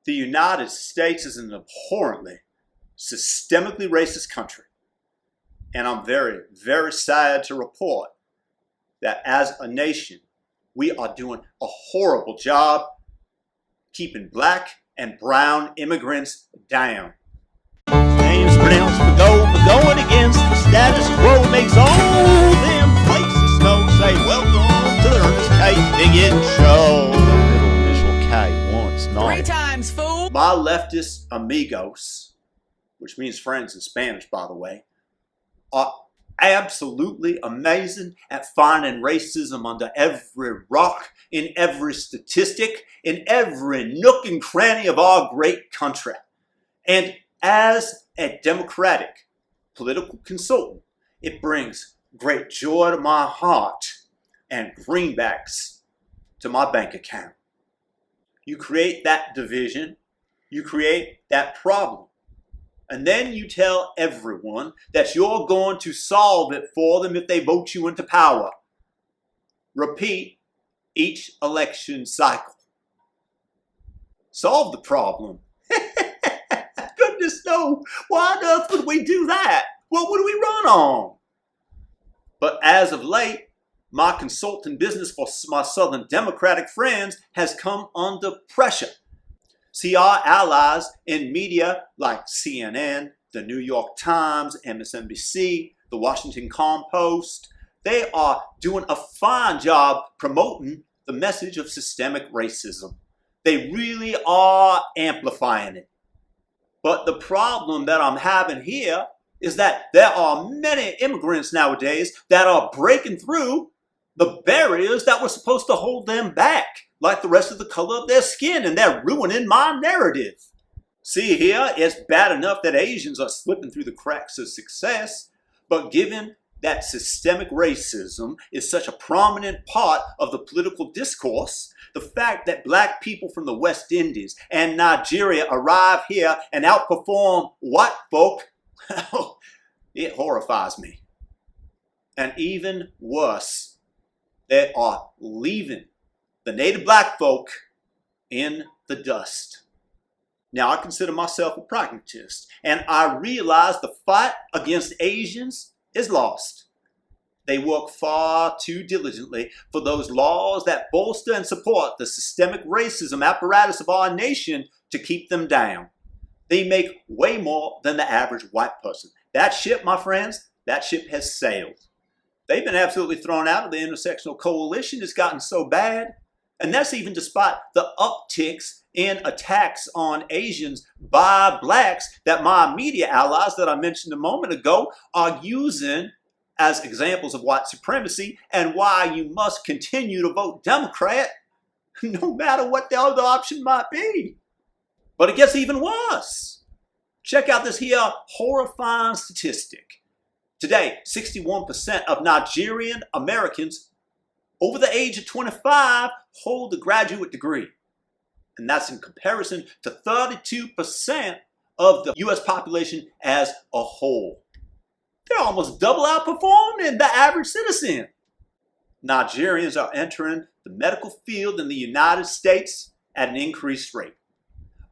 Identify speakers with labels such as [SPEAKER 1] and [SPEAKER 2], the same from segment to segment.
[SPEAKER 1] The United States is an abhorrently, systemically racist country. And I'm very, very sad to report that as a nation, we are doing a horrible job keeping black and brown immigrants down.
[SPEAKER 2] Name's pronounced Bigot, but going against the status quo makes all them places know. Say welcome to the Ernest Bigot Show. The middle initial K once, not
[SPEAKER 3] 3 times, fool.
[SPEAKER 1] My leftist amigos, which means friends in Spanish, by the way, are absolutely amazing at finding racism under every rock, in every statistic, in every nook and cranny of our great country. And as a democratic political consultant, it brings great joy to my heart and greenbacks to my bank account. You create that division, you create that problem, and then you tell everyone that you're going to solve it for them if they vote you into power. Repeat each election cycle. Solve the problem. Goodness no, why on earth would we do that? What would we run on? But as of late, my consulting business for my Southern Democratic friends has come under pressure. See, our allies in media like CNN, the New York Times, MSNBC, the Washington Compost, they are doing a fine job promoting the message of systemic racism. They really are amplifying it. But the problem that I'm having here is that there are many immigrants nowadays that are breaking through the barriers that were supposed to hold them back, like the rest of the color of their skin, and they're ruining my narrative. See here, it's bad enough that Asians are slipping through the cracks of success, but given that systemic racism is such a prominent part of the political discourse, the fact that black people from the West Indies and Nigeria arrive here and outperform white folk, it horrifies me. And even worse, they are leaving the native black folk in the dust. Now, I consider myself a pragmatist, and I realize the fight against Asians is lost. They work far too diligently for those laws that bolster and support the systemic racism apparatus of our nation to keep them down. They make way more than the average white person. That ship, my friends, that ship has sailed. They've been absolutely thrown out of the intersectional coalition. It's gotten so bad. And that's even despite the upticks in attacks on Asians by blacks that my media allies that I mentioned a moment ago are using as examples of white supremacy and why you must continue to vote Democrat no matter what the other option might be. But it gets even worse. Check out this here horrifying statistic. Today, 61% of Nigerian Americans over the age of 25 hold a graduate degree. And that's in comparison to 32% of the U.S. population as a whole. They're almost double outperforming the average citizen. Nigerians are entering the medical field in the United States at an increased rate.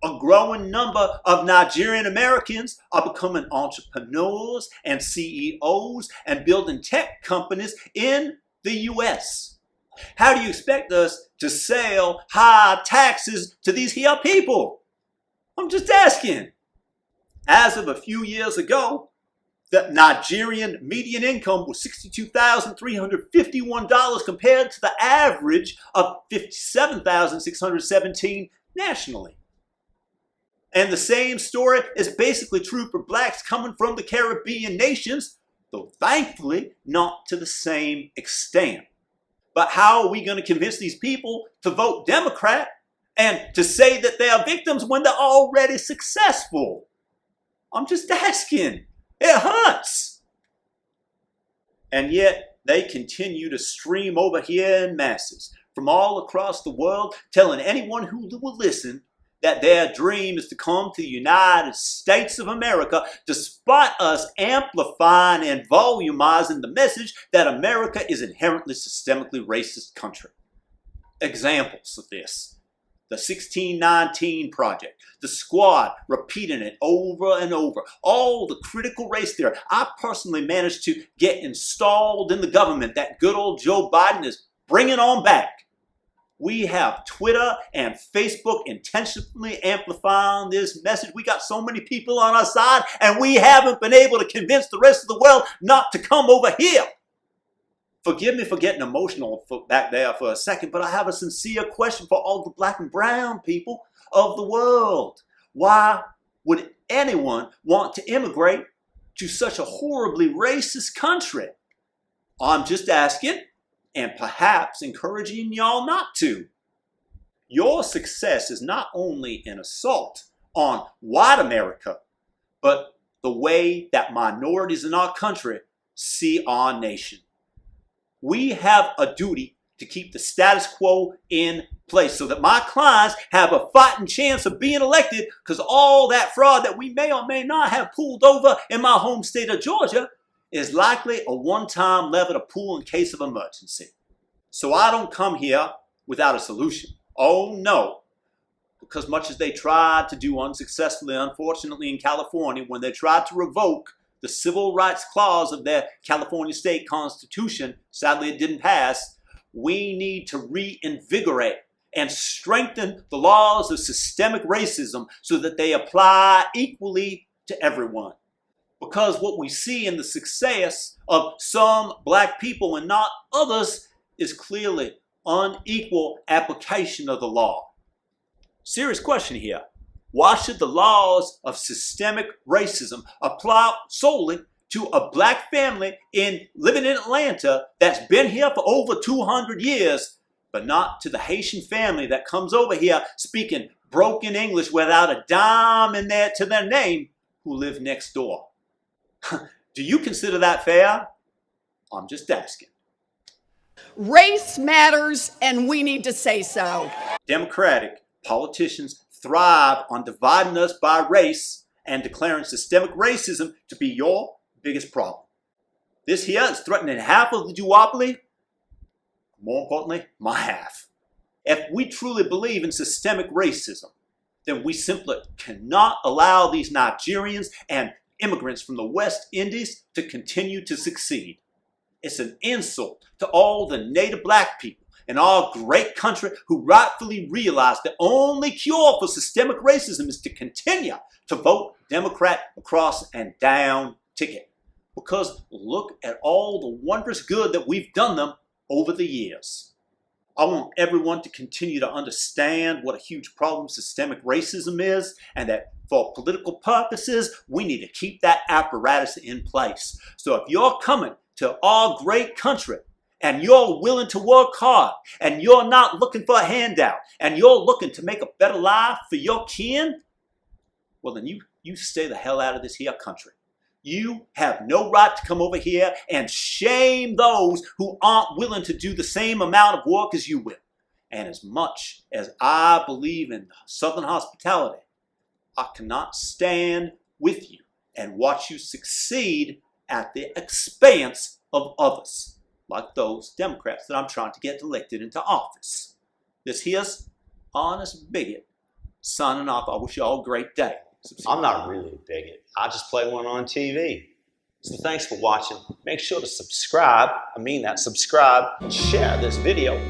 [SPEAKER 1] A growing number of Nigerian Americans are becoming entrepreneurs and CEOs and building tech companies in the U.S. How do you expect us to sell high taxes to these here people? I'm just asking. As of a few years ago, the Nigerian median income was $62,351 compared to the average of $57,617 nationally. And the same story is basically true for blacks coming from the Caribbean nations, though thankfully not to the same extent. But how are we going to convince these people to vote Democrat and to say that they are victims when they're already successful? I'm just asking. It hurts. And yet they continue to stream over here in masses from all across the world, telling anyone who will listen that their dream is to come to the United States of America, despite us amplifying and volumizing the message that America is inherently systemically racist country. Examples of this. the 1619 Project, the Squad repeating it over and over, all the critical race theory. I personally managed to get installed in the government that good old Joe Biden is bringing on back. We have Twitter and Facebook intentionally amplifying this message. We got so many people on our side, and we haven't been able to convince the rest of the world not to come over here. Forgive me for getting emotional back there for a second, but I have a sincere question for all the black and brown people of the world. Why would anyone want to immigrate to such a horribly racist country? I'm just asking, and perhaps encouraging y'all not to. Your success is not only an assault on white America, but the way that minorities in our country see our nation. We have a duty to keep the status quo in place so that my clients have a fighting chance of being elected, because all that fraud that we may or may not have pulled over in my home state of Georgia is likely a one-time lever to pull in case of emergency. So I don't come here without a solution. Oh no. Because much as they tried to do unsuccessfully, unfortunately, in California, when they tried to revoke the civil rights clause of their California state constitution, sadly it didn't pass, we need to reinvigorate and strengthen the laws of systemic racism so that they apply equally to everyone. Because what we see in the success of some black people and not others is clearly unequal application of the law. Serious question here. Why should the laws of systemic racism apply solely to a black family living in Atlanta that's been here for over 200 years, but not to the Haitian family that comes over here speaking broken English without a dime in there to their name who live next door? Do you consider that fair? I'm just asking.
[SPEAKER 3] Race matters, and we need to say so.
[SPEAKER 1] Democratic politicians thrive on dividing us by race and declaring systemic racism to be your biggest problem. This here is threatening half of the duopoly, more importantly, my half. If we truly believe in systemic racism, then we simply cannot allow these Nigerians and immigrants from the West Indies to continue to succeed. It's an insult to all the native black people in our great country who rightfully realize the only cure for systemic racism is to continue to vote Democrat across and down ticket. Because look at all the wondrous good that we've done them over the years. I want everyone to continue to understand what a huge problem systemic racism is, and that for political purposes, we need to keep that apparatus in place. So if you're coming to our great country and you're willing to work hard and you're not looking for a handout and you're looking to make a better life for your kin, well then you stay the hell out of this here country. You have no right to come over here and shame those who aren't willing to do the same amount of work as you will. And as much as I believe in Southern hospitality, I cannot stand with you and watch you succeed at the expense of others, like those Democrats that I'm trying to get elected into office. This here's Honest Bigot signing off. I wish you all a great day.
[SPEAKER 2] I'm not really a bigot. I just play one on TV. So thanks for watching. Make sure to subscribe. I mean that, subscribe. Share this video.